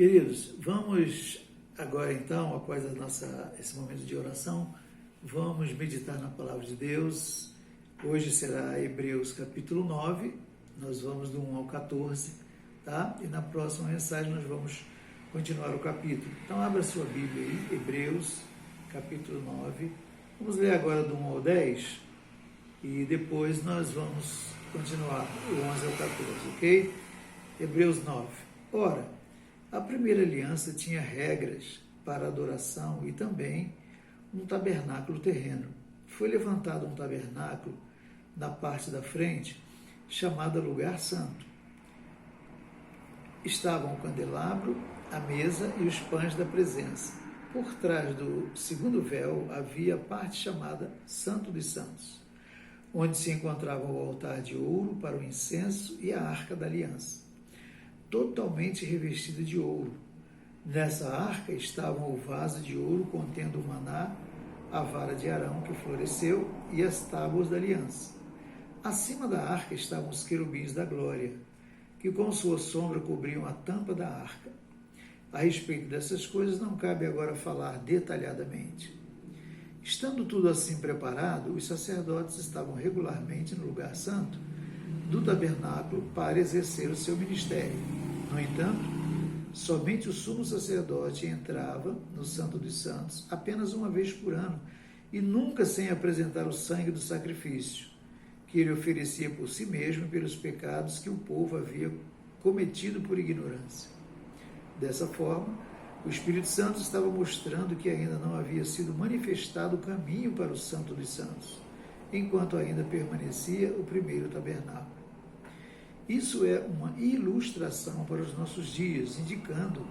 Queridos, vamos agora então, após esse momento de oração, vamos meditar na Palavra de Deus. Hoje será Hebreus capítulo 9, nós vamos do 1 ao 14, tá? E na próxima mensagem nós vamos continuar o capítulo. Então abra sua Bíblia aí, Hebreus capítulo 9. Vamos ler agora do 1 ao 10 e depois nós vamos continuar do 11 ao 14, ok? Hebreus 9. Ora, a primeira aliança tinha regras para adoração e também um tabernáculo terreno. Foi levantado um tabernáculo na parte da frente, chamada Lugar Santo. Estavam o candelabro, a mesa e os pães da presença. Por trás do segundo véu havia a parte chamada Santo dos Santos, onde se encontrava o altar de ouro para o incenso e a arca da aliança, totalmente revestida de ouro. Nessa arca estavam o vaso de ouro contendo o maná, a vara de Arão que floresceu e as tábuas da aliança. Acima da arca estavam os querubins da glória, que com sua sombra cobriam a tampa da arca. A respeito dessas coisas não cabe agora falar detalhadamente. Estando tudo assim preparado, os sacerdotes estavam regularmente no lugar santo do tabernáculo para exercer o seu ministério. No entanto, somente o sumo sacerdote entrava no Santo dos Santos apenas uma vez por ano e nunca sem apresentar o sangue do sacrifício, que ele oferecia por si mesmo pelos pecados que o povo havia cometido por ignorância. Dessa forma, o Espírito Santo estava mostrando que ainda não havia sido manifestado o caminho para o Santo dos Santos, enquanto ainda permanecia o primeiro tabernáculo. Isso é uma ilustração para os nossos dias, indicando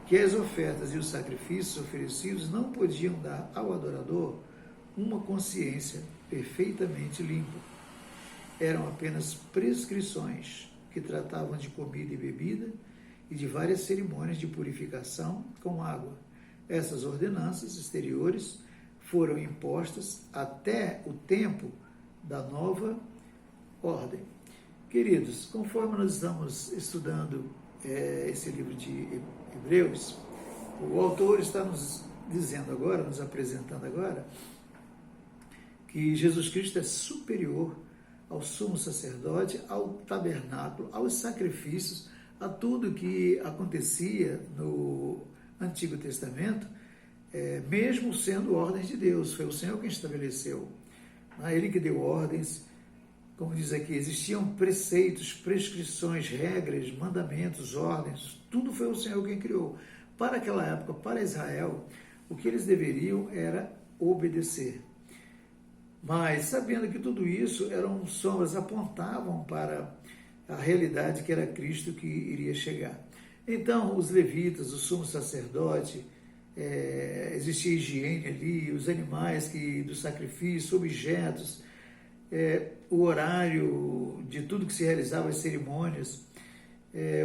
que as ofertas e os sacrifícios oferecidos não podiam dar ao adorador uma consciência perfeitamente limpa. Eram apenas prescrições que tratavam de comida e bebida e de várias cerimônias de purificação com água. Essas ordenanças exteriores foram impostas até o tempo da nova ordem. Queridos, conforme nós estamos estudando esse livro de Hebreus, o autor está nos dizendo agora, nos apresentando agora, que Jesus Cristo é superior ao sumo sacerdote, ao tabernáculo, aos sacrifícios, a tudo que acontecia no Antigo Testamento, mesmo sendo ordens de Deus. Foi o Senhor quem estabeleceu. Ele que deu ordens. Como diz aqui, existiam preceitos, prescrições, regras, mandamentos, ordens, tudo foi o Senhor quem criou. Para aquela época, para Israel, o que eles deveriam era obedecer. Mas, sabendo que tudo isso eram sombras, apontavam para a realidade que era Cristo que iria chegar. Então, os levitas, o sumo sacerdote, existia higiene ali, os animais do sacrifício, objetos, o horário de tudo que se realizava, as cerimônias,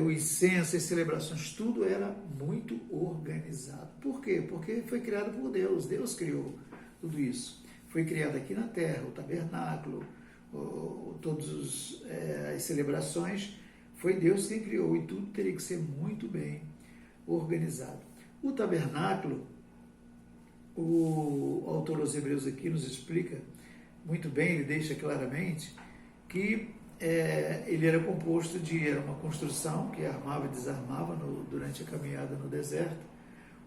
o incenso, as celebrações, tudo era muito organizado. Por quê? Porque foi criado por Deus. Deus criou tudo isso. Foi criado aqui na terra, o tabernáculo, todas as celebrações, foi Deus quem criou e tudo teria que ser muito bem organizado. O tabernáculo, o autor aos Hebreus aqui nos explica muito bem, ele deixa claramente que ele era composto era uma construção que armava e desarmava durante a caminhada no deserto,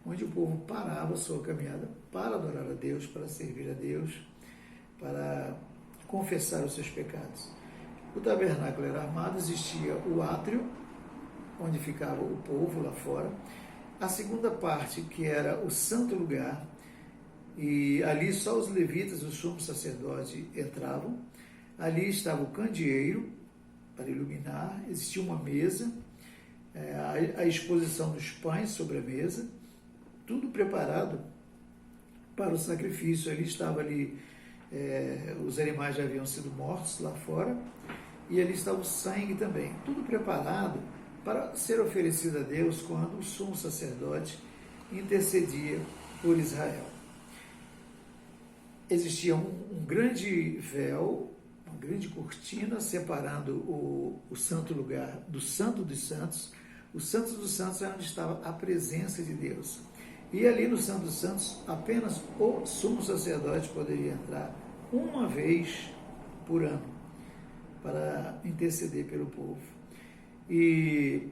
onde o povo parava a sua caminhada para adorar a Deus, para servir a Deus, para confessar os seus pecados. O tabernáculo era armado, existia o átrio, onde ficava o povo lá fora, a segunda parte, que era o santo lugar, e ali só os levitas, o sumo sacerdote, entravam. Ali estava o candeeiro para iluminar, existia uma mesa, a exposição dos pães sobre a mesa, tudo preparado para o sacrifício. Ali estava os animais já haviam sido mortos lá fora, e ali estava o sangue também, tudo preparado para ser oferecido a Deus quando o sumo sacerdote intercedia por Israel. Existia um grande véu, uma grande cortina separando o santo lugar do Santo dos Santos, O Santo dos Santos é onde estava a presença de Deus. E ali no Santo dos Santos, apenas o sumo sacerdote poderia entrar uma vez por ano para interceder pelo povo. E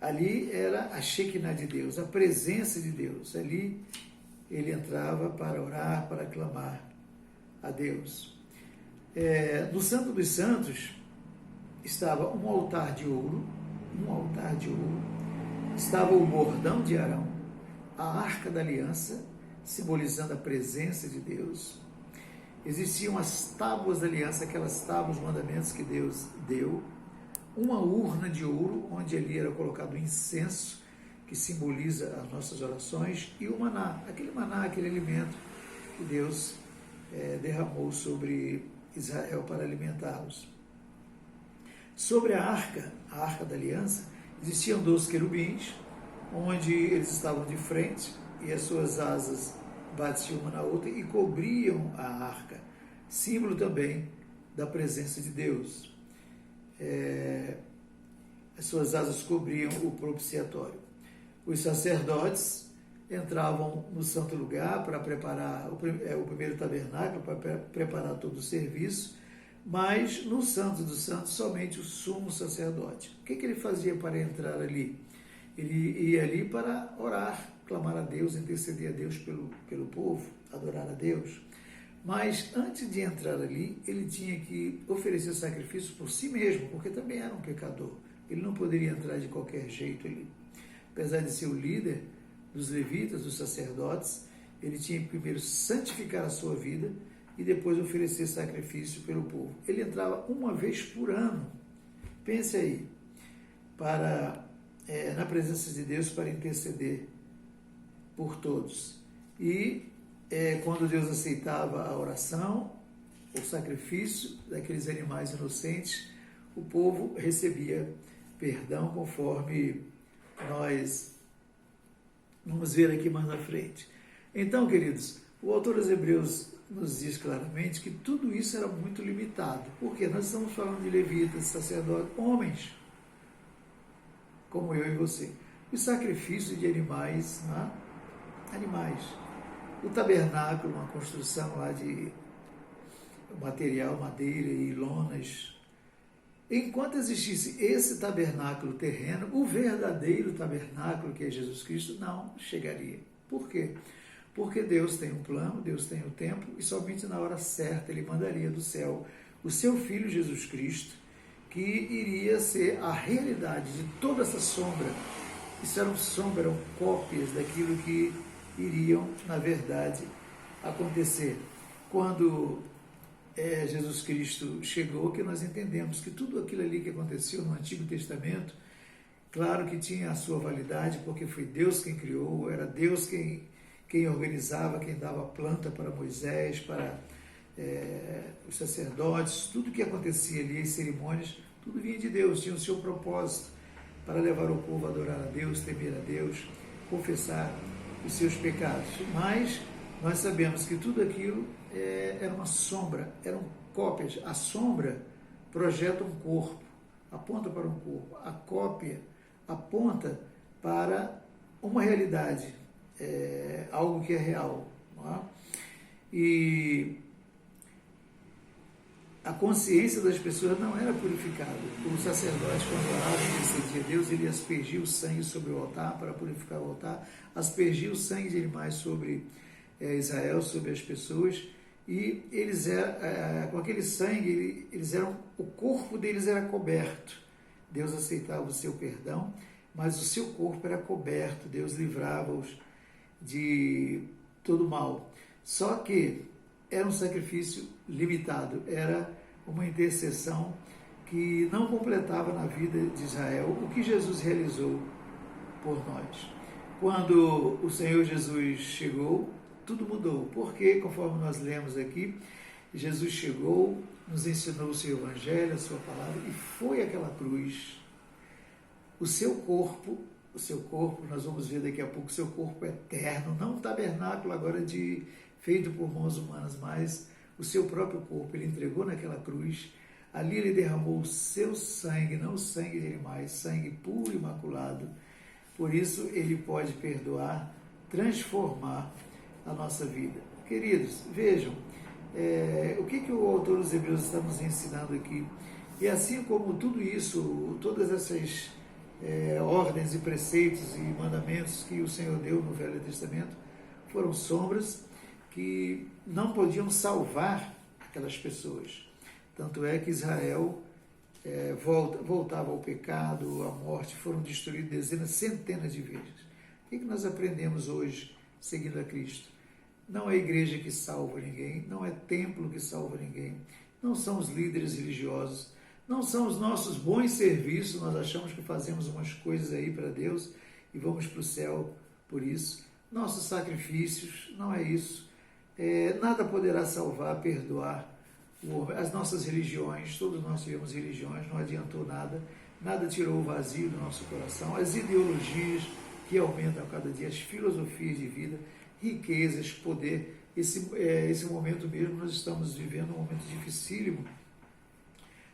ali era a Shekinah de Deus, a presença de Deus. Ali ele entrava para orar, para clamar a Deus. No Santo dos Santos estava um altar de ouro, estava o bordão de Arão, a arca da aliança, simbolizando a presença de Deus. Existiam as tábuas da aliança, aquelas tábuas, mandamentos que Deus deu, uma urna de ouro, onde ali era colocado o incenso, que simboliza as nossas orações, e o maná, aquele alimento que Deus derramou sobre Israel para alimentá-los. Sobre a arca da aliança, existiam 12 querubins, onde eles estavam de frente, e as suas asas batiam uma na outra e cobriam a arca, símbolo também da presença de Deus. As suas asas cobriam o propiciatório. Os sacerdotes entravam no santo lugar para preparar o primeiro tabernáculo, para preparar todo o serviço, mas no Santo dos Santos somente o sumo sacerdote. O que ele fazia para entrar ali? Ele ia ali para orar, clamar a Deus, interceder a Deus pelo povo, adorar a Deus. Mas antes de entrar ali, ele tinha que oferecer sacrifício por si mesmo, porque também era um pecador. Ele não poderia entrar de qualquer jeito ali. Apesar de ser o líder dos levitas, dos sacerdotes, ele tinha que primeiro santificar a sua vida e depois oferecer sacrifício pelo povo. Ele entrava uma vez por ano, pense aí, na presença de Deus para interceder por todos. E quando Deus aceitava a oração, o sacrifício daqueles animais inocentes, o povo recebia perdão, conforme nós vamos ver aqui mais na frente. Então, queridos, o autor dos Hebreus nos diz claramente que tudo isso era muito limitado. Por quê? Nós estamos falando de levitas, sacerdotes, homens, como eu e você. O sacrifício de animais, né? Animais. O tabernáculo, uma construção lá de material, madeira e lonas. Enquanto existisse esse tabernáculo terreno, o verdadeiro tabernáculo, que é Jesus Cristo, não chegaria. Por quê? Porque Deus tem um plano, Deus tem o tempo, e somente na hora certa Ele mandaria do céu o seu Filho Jesus Cristo, que iria ser a realidade de toda essa sombra. Isso eram sombras, eram cópias daquilo que iriam, na verdade, acontecer. Quando Jesus Cristo chegou, que nós entendemos que tudo aquilo ali que aconteceu no Antigo Testamento, claro que tinha a sua validade, porque foi Deus quem criou, era Deus quem organizava, quem dava planta para Moisés, para os sacerdotes, tudo que acontecia ali, as cerimônias, tudo vinha de Deus, tinha o seu propósito para levar o povo a adorar a Deus, temer a Deus, confessar os seus pecados. Mas nós sabemos que tudo aquilo era uma sombra, eram cópias. A sombra projeta um corpo, aponta para um corpo. A cópia aponta para uma realidade, algo que é real. Não é? E a consciência das pessoas não era purificada. O sacerdote, quando orava e intercedia a Deus, ele aspergia o sangue sobre o altar para purificar o altar, aspergia o sangue de animais sobre Israel, sobre as pessoas, e eles com aquele sangue, o corpo deles era coberto. Deus aceitava o seu perdão, mas o seu corpo era coberto, Deus livrava-os de todo mal. Só que era um sacrifício limitado, era uma intercessão que não completava na vida de Israel o que Jesus realizou por nós. Quando o Senhor Jesus chegou, tudo mudou, porque, conforme nós lemos aqui, Jesus chegou, nos ensinou o seu evangelho, a sua palavra, e foi aquela cruz. O seu corpo, nós vamos ver daqui a pouco, o seu corpo eterno, não um tabernáculo agora feito por mãos humanas, mas o seu próprio corpo, ele entregou naquela cruz, Ali ele derramou o seu sangue, não o sangue de animais, sangue puro e imaculado. Por isso ele pode perdoar, transformar a nossa vida. Queridos, vejam, o que o autor dos Hebreus está nos ensinando aqui. E assim como tudo isso, todas essas ordens e preceitos e mandamentos que o Senhor deu no Velho Testamento, foram sombras que não podiam salvar aquelas pessoas. Tanto é que Israel voltava ao pecado, à morte, foram destruídos dezenas, centenas de vezes. O que nós aprendemos hoje, seguindo a Cristo? Não é a igreja que salva ninguém, não é templo que salva ninguém, não são os líderes religiosos, não são os nossos bons serviços, nós achamos que fazemos umas coisas aí para Deus e vamos para o céu por isso. Nossos sacrifícios, não é isso. Nada poderá salvar, perdoar as nossas religiões, todos nós tivemos religiões, não adiantou nada, nada tirou o vazio do nosso coração, as ideologias que aumentam a cada dia, as filosofias de vida, riquezas, poder. Esse momento mesmo nós estamos vivendo um momento dificílimo,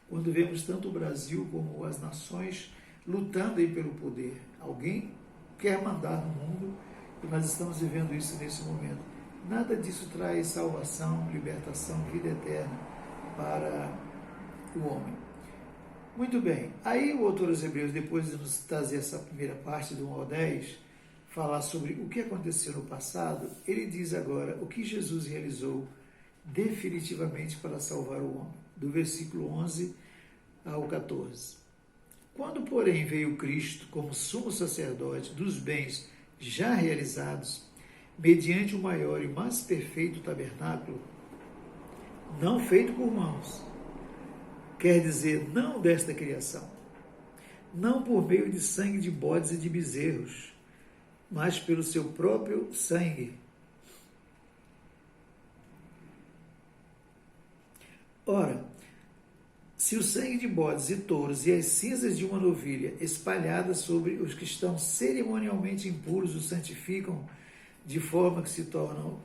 quando vemos tanto o Brasil como as nações lutando aí pelo poder. Alguém quer mandar no mundo e nós estamos vivendo isso nesse momento. Nada disso traz salvação, libertação, vida eterna para o homem. Muito bem, aí o autor dos Hebreus, depois de nos trazer essa primeira parte do 1 ao 10, falar sobre o que aconteceu no passado, ele diz agora o que Jesus realizou definitivamente para salvar o homem, do versículo 11 ao 14. Quando, porém, veio Cristo como sumo sacerdote dos bens já realizados, mediante o maior e mais perfeito tabernáculo, não feito por mãos, quer dizer, não desta criação, não por meio de sangue de bodes e de bezerros, mas pelo seu próprio sangue. Ora, se o sangue de bodes e touros e as cinzas de uma novilha espalhadas sobre os que estão cerimonialmente impuros os santificam de forma que se tornam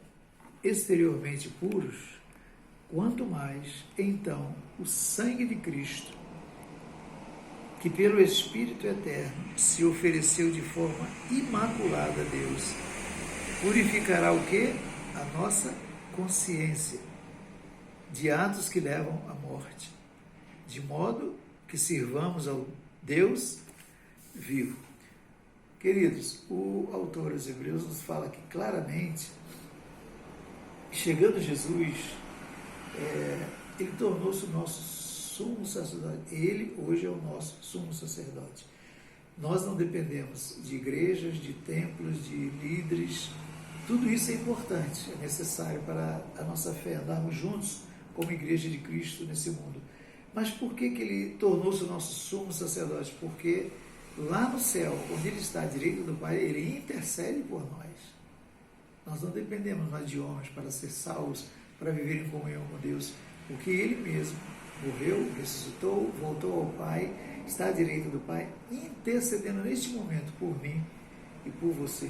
exteriormente puros, quanto mais, então, o sangue de Cristo, que pelo Espírito Eterno se ofereceu de forma imaculada a Deus, purificará o quê? A nossa consciência de atos que levam à morte, de modo que sirvamos ao Deus vivo. Queridos, o autor aos Hebreus nos fala aqui claramente, chegando Jesus, ele tornou-se o nosso sumo sacerdote. Ele hoje é o nosso sumo sacerdote. Nós não dependemos de igrejas, de templos, de líderes. Tudo isso é importante, é necessário para a nossa fé, andarmos juntos como igreja de Cristo nesse mundo. Mas por que ele tornou-se o nosso sumo sacerdote? Porque lá no céu, onde ele está à direita do Pai, ele intercede por nós. Nós não dependemos mais de homens para ser salvos, para viver em comunhão com Deus, porque ele mesmo morreu, ressuscitou, voltou ao Pai, está à direita do Pai, intercedendo neste momento por mim e por você.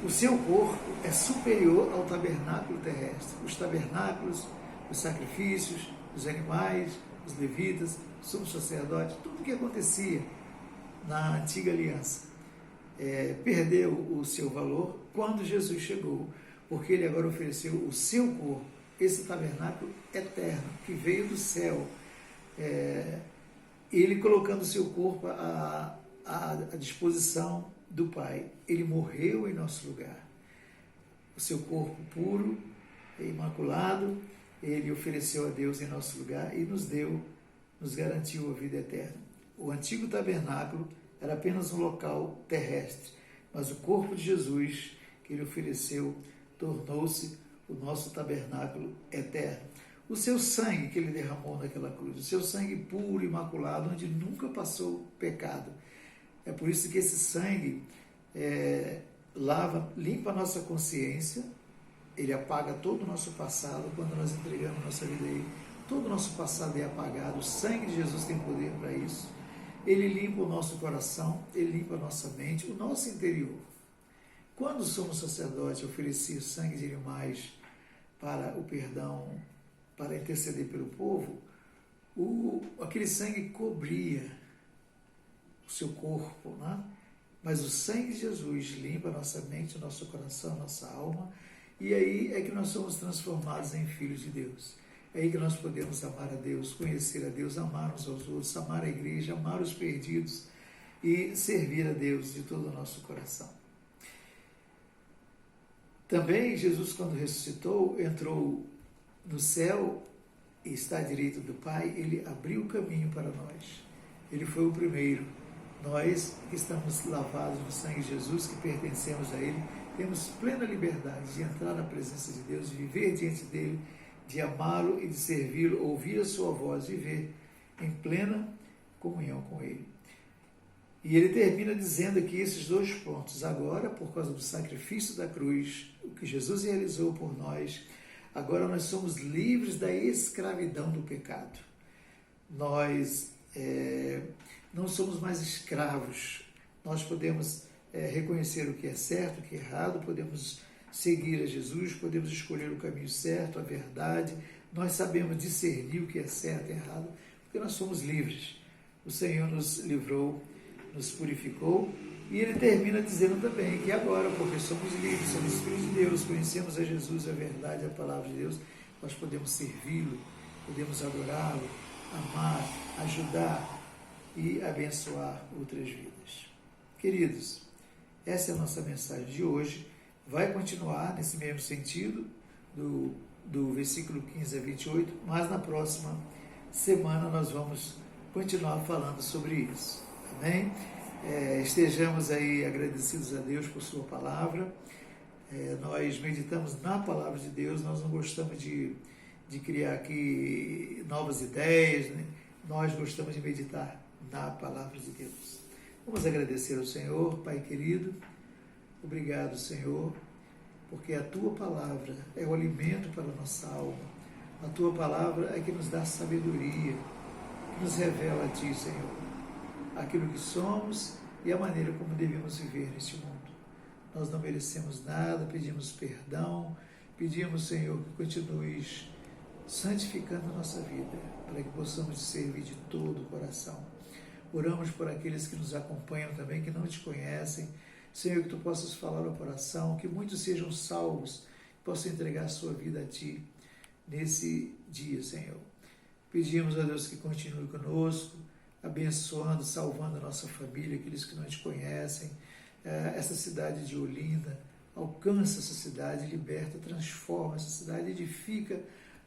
O seu corpo é superior ao tabernáculo terrestre. Os tabernáculos, os sacrifícios, os animais, os levitas, o sumo sacerdote, tudo o que acontecia na antiga aliança perdeu o seu valor quando Jesus chegou, porque ele agora ofereceu o seu corpo, esse tabernáculo eterno que veio do céu, ele colocando o seu corpo à disposição do Pai. Ele morreu em nosso lugar. O seu corpo puro e imaculado, ele ofereceu a Deus em nosso lugar e nos garantiu a vida eterna. O antigo tabernáculo era apenas um local terrestre, mas o corpo de Jesus que ele ofereceu tornou-se o nosso tabernáculo eterno. O seu sangue que ele derramou naquela cruz, o seu sangue puro, imaculado, onde nunca passou pecado. É por isso que esse sangue limpa a nossa consciência, ele apaga todo o nosso passado. Quando nós entregamos nossa vida a ele, todo o nosso passado é apagado. O sangue de Jesus tem poder para isso. Ele limpa o nosso coração, ele limpa a nossa mente, o nosso interior. Quando o sumo sacerdote oferecia sangue de animais para o perdão, para interceder pelo povo, Aquele sangue cobria o seu corpo, né? Mas o sangue de Jesus limpa a nossa mente, o nosso coração, a nossa alma, e aí é que nós somos transformados em filhos de Deus. É aí que nós podemos amar a Deus, conhecer a Deus, amar uns aos outros, amar a igreja, amar os perdidos e servir a Deus de todo o nosso coração. Também Jesus, quando ressuscitou, entrou no céu e está à direita do Pai, ele abriu o caminho para nós. Ele foi o primeiro. Nós que estamos lavados no sangue de Jesus, que pertencemos a Ele, temos plena liberdade de entrar na presença de Deus, de viver diante dEle, de amá-lo e de servi-lo, ouvir a sua voz, viver em plena comunhão com Ele. E ele termina dizendo aqui esses dois pontos. Agora, por causa do sacrifício da cruz, o que Jesus realizou por nós, agora nós somos livres da escravidão do pecado. Nós não somos mais escravos. Nós podemos reconhecer o que é certo, o que é errado, podemos seguir a Jesus, podemos escolher o caminho certo, a verdade. Nós sabemos discernir o que é certo e errado, porque nós somos livres. O Senhor nos livrou, nos purificou, e ele termina dizendo também que agora, porque somos livres, somos filhos de Deus, conhecemos a Jesus, a verdade, a palavra de Deus, nós podemos servi-lo, podemos adorá-lo, amar, ajudar e abençoar outras vidas. Queridos, essa é a nossa mensagem de hoje. Vai continuar nesse mesmo sentido, do versículo 15 a 28, mas na próxima semana nós vamos continuar falando sobre isso. Amém? Estejamos aí agradecidos a Deus por sua palavra. Nós meditamos na palavra de Deus, nós não gostamos de criar aqui novas ideias, né? Nós gostamos de meditar na palavra de Deus. Vamos agradecer ao Senhor, Pai querido. Obrigado, Senhor, porque a Tua palavra é o alimento para a nossa alma. A Tua palavra é que nos dá sabedoria, que nos revela a Ti, Senhor, aquilo que somos e a maneira como devemos viver neste mundo. Nós não merecemos nada, pedimos perdão, pedimos, Senhor, que continues santificando a nossa vida, para que possamos te servir de todo o coração. Oramos por aqueles que nos acompanham também, que não te conhecem. Senhor, que Tu possas falar ao coração, que muitos sejam salvos, que possam entregar a sua vida a Ti nesse dia, Senhor. Pedimos a Deus que continue conosco, abençoando, salvando a nossa família, aqueles que não te conhecem, essa cidade de Olinda. Alcança essa cidade, liberta, transforma essa cidade, edifica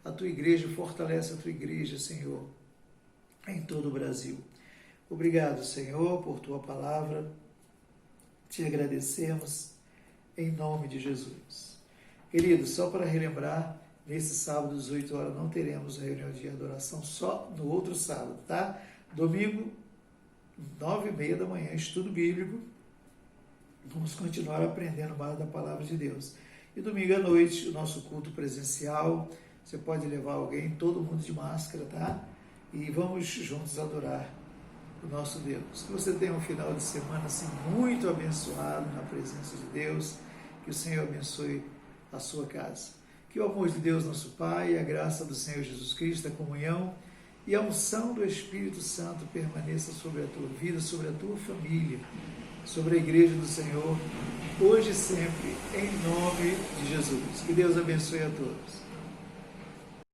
a Tua igreja, fortalece a Tua igreja, Senhor, em todo o Brasil. Obrigado, Senhor, por Tua palavra. Te agradecemos em nome de Jesus. Queridos, só para relembrar, nesse sábado às 8 horas não teremos a reunião de adoração, só no outro sábado, tá? Domingo, 9h30 da manhã, estudo bíblico. Vamos continuar aprendendo mais da palavra de Deus. E domingo à noite, o nosso culto presencial. Você pode levar alguém, todo mundo de máscara, tá? E vamos juntos adorar o nosso Deus. Que você tenha um final de semana assim, muito abençoado na presença de Deus. Que o Senhor abençoe a sua casa. Que o amor de Deus, nosso Pai, a graça do Senhor Jesus Cristo, a comunhão e a unção do Espírito Santo permaneça sobre a tua vida, sobre a tua família, sobre a igreja do Senhor, hoje e sempre, em nome de Jesus. Que Deus abençoe a todos.